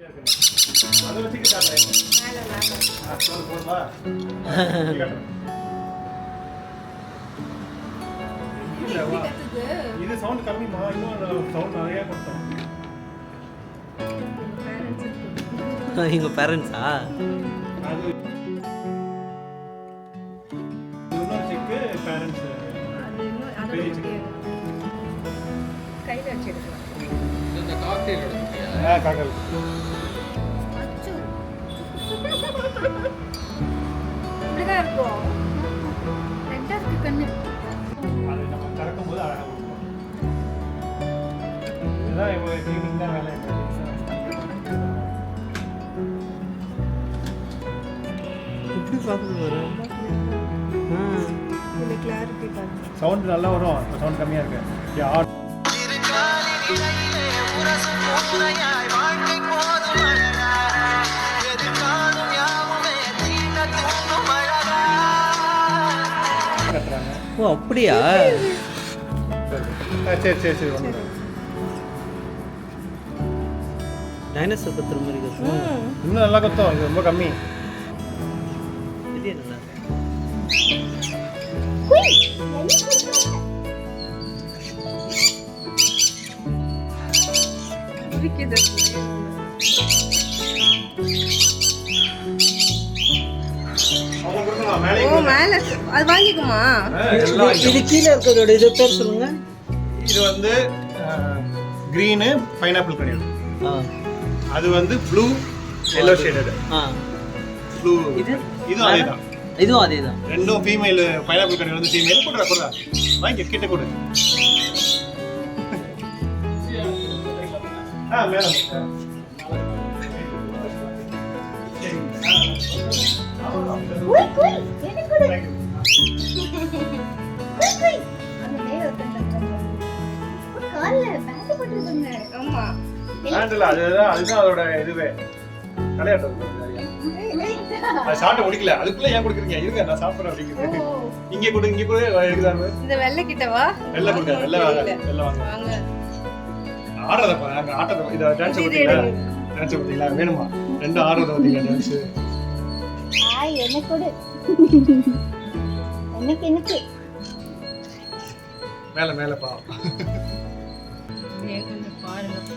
அது வச்சுக்கிட்டு போதுமா இது சவுண்ட் கம்மிமா இன்னும் சவுண்ட் நிறைய கொடுத்தோம் எங்க பேரண்ட்ஸா அது இன்னொரு செக்கு பேரண்ட்ஸ் கையில வச்சு எடுக்கலாம் இந்த காக்டெயில் காக்கல் இப்படிதான் இருக்கும் ரெண்டா இருக்கு கண்ணு அது நம்ம திறக்கும்போது அழகா இருக்கும் இதுதான் இப்போ கிளீனிங் தான் வேலை எப்படி பார்க்குது வரும் இந்த கிளாரிட்டி பாருங்க சவுண்ட் நல்லா வரும் இப்போ சவுண்ட் கம்மியாக இருக்கு யார் கத்துறாங்க ஓ அப்படியா சரி சரி சரி ஒன்று டைனோசர் கத்துற மாதிரி கத்தும் இன்னும் நல்லா கத்தும் இது ரொம்ப கம்மி இது என்ன இருக்குது அவங்க கொடுக்கலாம் மேலே ஓ மேல அது வாங்கிக்குமா இது கீழே இருக்கிறதோட இது பேர் சொல்லுங்க இது வந்து க்ரீனு பைனாப்பிள் கிடையாது ஆ அது வந்து ப்ளூ எல்லோ ஷேடட் ஆ ப்ளூ இது இதுவும் அதே தான் இதுவும் அதே தான் ரெண்டும் ஃபீமேல் பைனாப்பிள் கிடையாது வந்து ஃபீமேல் கொடுறா வாங்கி கிட்ட கொடு மேடம் ஆமா அதுதான் அதோட இதுவே விளையாட்டு அது சாப்பிட்டு முடிக்கல அதுக்குள்ள ஏன் கொடுக்குறீங்க இருங்க நான் சாப்பிட்றேன் அப்படிங்கிறது இங்கே கொடு இங்கே கூட இருக்குதாங்க இந்த வெள்ளை கிட்டவா வெள்ளை கொடுங்க வெள்ளை வாங்க வாங்க ஆடுறதப்பா நாங்கள் ஆட்டத்தை இதை டான்ஸ் பார்த்தீங்களா டான்ஸ் பார்த்தீங்களா வேணுமா ரெண்டும் ஆடுறத பார்த்தீங்களா டான்ஸ் எனக்கு கொடு எனக்கு மேலே மேலே பா கொஞ்சம் பாருங்கப்பா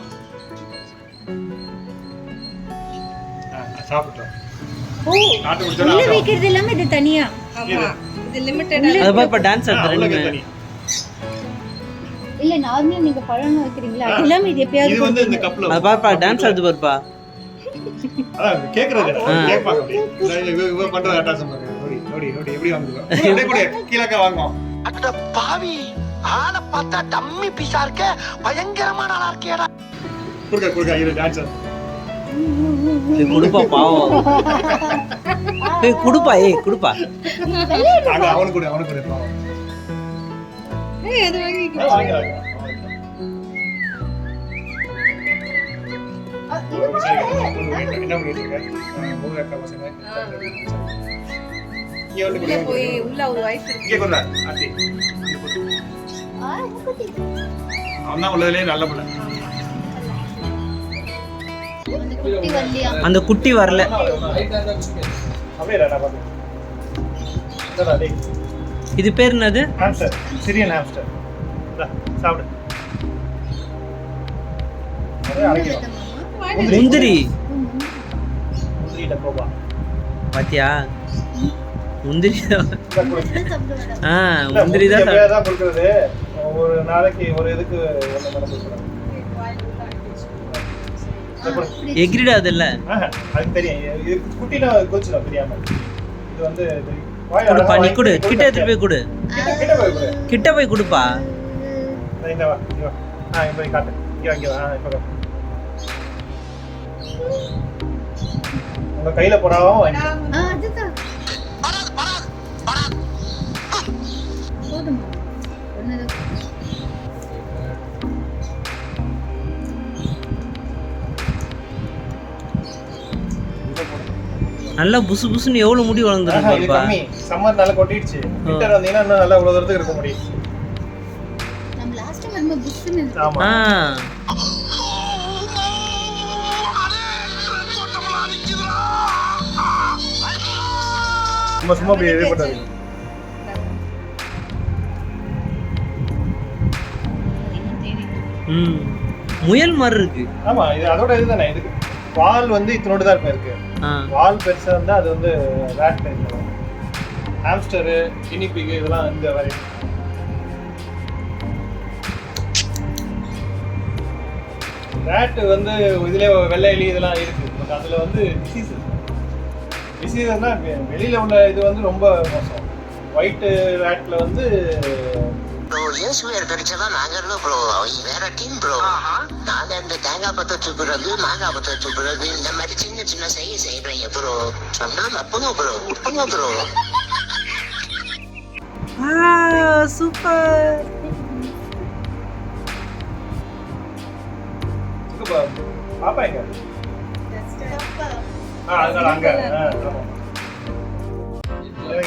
சாப்பிட்டோம் ஓ ஆட்டு உள்ள குடிச்சா வைக்கிறது இல்லாம இது தனியா ஆமா இது லிமிட்டட் அது பாப்பா டான்ஸ் ஆடுறது தனி இல்ல நார்மலா நீங்க பழம் வைக்கிறீங்களா அது இல்லாம இது எப்பயாவது இது வந்து இந்த கப்ல அது பாப்பா டான்ஸ் ஆடுது பாருப்பா அதான் கேக்குறது கேட்பாங்க அப்படி இவ பண்ற அட்டாசம் பாருங்க நோடி நோடி நோடி எப்படி வாங்குவா அப்படியே கூட கீழக்க வாங்குவோம் அட பாவி ஆள பார்த்தா டம்மி பீஸா இருக்க பயங்கரமான ஆளா இருக்கேடா குடுக்க குடுக்க இது டான்ஸ் இது குடுப்பா பாவம் ஏய் குடுப்பா குடுப்பா அங்க அவனுக்கு கூட பாவம் ஏய் அது வாங்கிக்கோ வாங்குறாங்க என்ன பண்ணிட்டு இருக்க மூணு அக்கா பசங்க இங்க வந்து உள்ள போய் உள்ள ஒரு வைஃப் இருக்கு இங்க கொண்டா ஆத்தி அவன் தான் உள்ளதுலயே நல்ல பிள்ளை குட்டி வரலையா அந்த குட்டி வரல அப்படியே நான் பாத்து இதடா டேய் இது பேர் என்னது ஹாம்ஸ்டர் சிரியன் ஹாம்ஸ்டர் சாப்பிடு அரே அரைக்கிறோம் முந்திரி முந்திரி டப்பா பாத்தியா முந்திரி சாப்பிடுவாங்க ஆ முந்திரி தான் தான் கொடுக்குறது ஒரு நாளைக்கு ஒரு இதுக்கு ஒன்று மேலே கொடுக்குறாங்க எக்ரிடா அது இல்ல அது தெரியும் இது குட்டினா கோச்சுடும் தெரியாம இது வந்து குடுப்பா நீ குடு கிட்ட எடுத்து போய் குடு கிட்ட போய் கொடு கிட்ட போய் குடுப்பா இந்த வா இங்க வா இங்க போய் காட்டு இங்க இப்போ உங்க கையில போடாம வாங்கி அதுதான் போதுமா ஒண்ணுதான் நல்லா புசு புசுன்னு எவ்வளவு முடி இது வளர்ந்துருப்பா கம்மி சம்மர் நல்லா கொட்டிடுச்சு வின்டர் வந்தீங்கன்னா இன்னும் நல்லா இவ்வளவு தூரத்துக்கு இருக்க முடியும் நம்ம லாஸ்ட் டைம் நம்ம புஷ்னு ஆமா ஆ சும்மா சும்மா அப்படி இது பண்ணாது. முயல் மாதிரி இருக்கு. ஆமா, இது அதோட இதுதானே. இதுக்கு வால் வந்து இத்தனோடு தான் இருக்கும் இருக்கு. வால் பெருசா இருந்தா அது வந்து rod type. Hamster, Guinea big இதெல்லாம் இந்த மாதிரி. ராட் வந்து இதுல வெள்ளை எலி இதெல்லாம் இருக்கு. பட் அதுல வந்து டிசீஸ்னா வெளியில உள்ள இது வந்து ரொம்ப மோசம். ஒயிட் ராட்ல வந்து ப்ரோ ஏசுவேர் கடிச்சதா நாங்க இருந்தோம் ப்ரோ. வேற டீம் ப்ரோ. நாங்க இந்த தேங்காய் பத்த சுப்புறது, மாங்காய் பத்த சுப்புறது, இந்த மாதிரி சின்ன சின்ன செய்யறீங்க ப்ரோ. சொன்னா நப்புங்க ப்ரோ, உப்புங்க ப்ரோ. சூப்பர். பாப்பா எங்க? அதனால அங்க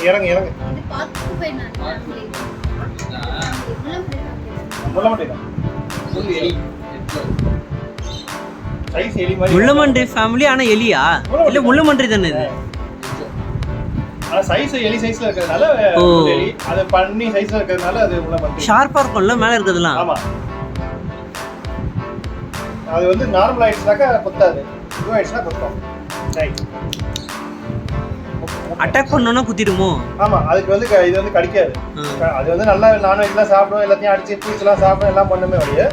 இறங்க இறங்க. இது பார்த்து போய் நான் முள்ளமன்றி ஃபேமிலி. ஆனா எலியா இல்ல முள்ளமன்றி தானே இது? சைஸ் எலி சைஸ்ல இருக்கிறதுனால எலி, அது பண்ணி சைஸ்ல இருக்கிறதுனால அது முள்ளமன்றி. ஷார்ப்பா இருக்கும்ல மேல இருக்கிறதுலாம். ஆமா, அது வந்து நார்மல் ஆயிடுச்சுனாக்கா கொத்தாது, இது ஆயிடுச்சுனா கொத்தும். அட்டாக் பண்ணோம்னா குத்திடுமோ? ஆமா, அதுக்கு வந்து இது வந்து கடிக்காது. அது வந்து நல்லா நான்வெஜ்லாம் சாப்பிடும், எல்லாத்தையும் அடிச்சு பீஸ்லாம் சாப்பிடும், எல்லாம் பண்ணுமே வழிய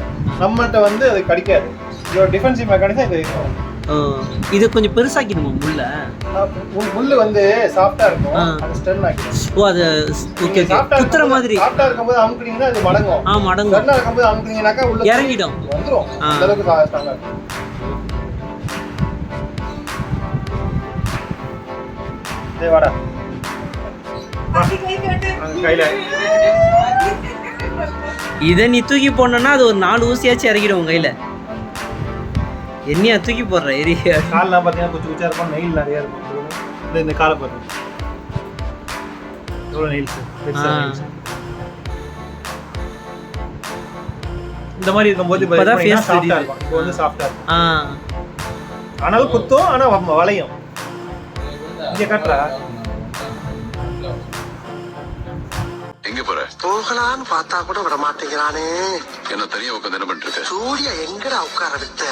நம்மகிட்ட வந்து அது கடிக்காது. இதோட டிஃபென்சிவ் மெக்கானிசம் இது இருக்கும். இது கொஞ்சம் பெருசாக்கிடுமா முள்ள? முள்ளு வந்து சாஃப்டா இருக்கும், அது ஸ்டர்ன் ஆக்கிடும். ஓ, அது ஓகே ஓகே. குத்துற மாதிரி சாஃப்டா இருக்கும்போது அமுக்குனீங்கன்னா அது மடங்கும். மடங்கும். ஸ்டர்னா இருக்கும்போது அமுக்குனீங்கனாக்கா உள்ள இறங்கிடும், வந்துரும். அந்த அளவுக்கு ஸ்ட்ராங்கா இருக்கும். வாடா கையில இதை நீ தூக்கி போடணும்னா அது ஒரு 4 ஊசியாச்சும் இறங்கிடும் உங்க கையில. என்னையா தூக்கி போடுற ஏரியா? கால்லாம் பார்த்தீங்கன்னா குச்சி குச்சா இருக்கும், நெயில் நிறைய இருக்கும். இந்த காலை பாருங்க எவ்வளோ நெயில்ஸ். இந்த மாதிரி இருக்கும்போது சாஃப்டா இருக்கும். இப்போ வந்து சாஃப்டா இருக்கும், ஆனாலும் குத்தும், ஆனா வளையும். இங்க காட்டுறா எங்க போற? போகலான்னு பார்த்தா கூட விட மாட்டேங்கிறானே. என்ன தனியா உட்காந்து என்ன பண்ணிட்டு? சூர்யா எங்கடா உட்கார விட்ட?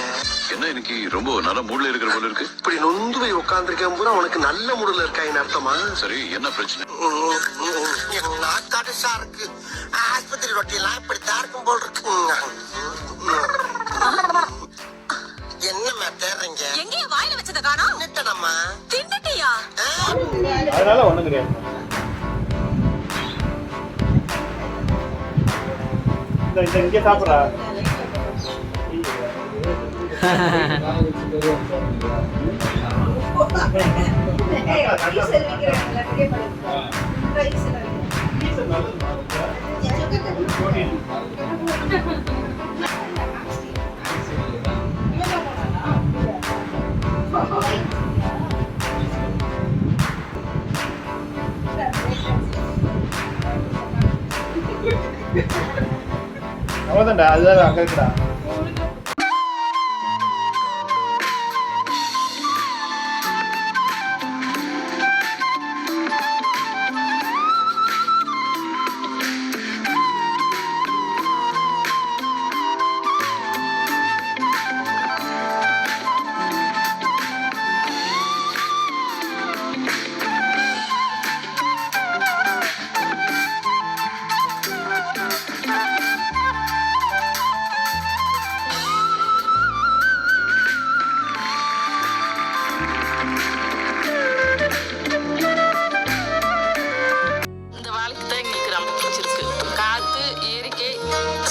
என்ன இன்னைக்கு ரொம்ப நல்ல மூட்ல இருக்கிற போல இருக்கு. இப்படி நொந்து போய் உட்கார்ந்துருக்கேன் பூரா உனக்கு நல்ல மூடுல இருக்காயின்னு அர்த்தமா? சரி, என்ன பிரச்சனை? கடுசா இருக்கு. ஆஸ்பத்திரி ரொட்டியெல்லாம் இப்படித்தான் இருக்கும் போல் இருக்கு. என்ன தேடுறீங்க? எங்கேயா வாயில வச்சத காணோம்? நிட்டனம்மா. தின்னுட்டியா? அதனால ஒண்ணும் கிடையாது. இந்த இங்கே சாப்பிடுறா. அவ்வளோதான்டா, அதுதான் அங்கே இருக்குடா.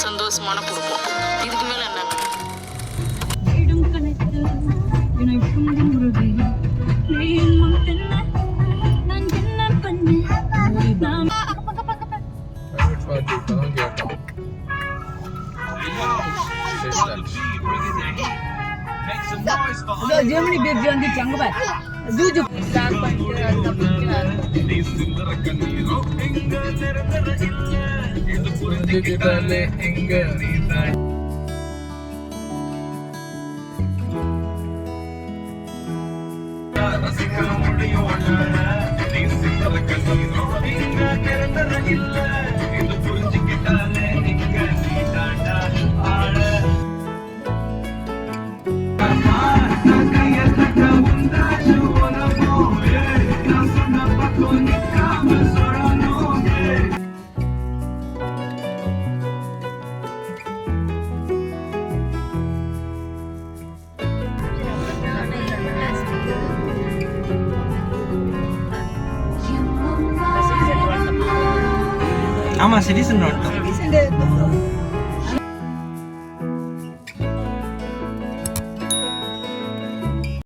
சந்தோஷமான குடும்பம். இதுக்கு மேல என்ன? ஜெர்மனி பேர் வந்துச்சு அங்க பாரு. ஜூஜு ஸ்டார்ட் பண்ணிட்டு அந்த முடியும் ஆமா சிட்டிசன் வந்துட்டோம்.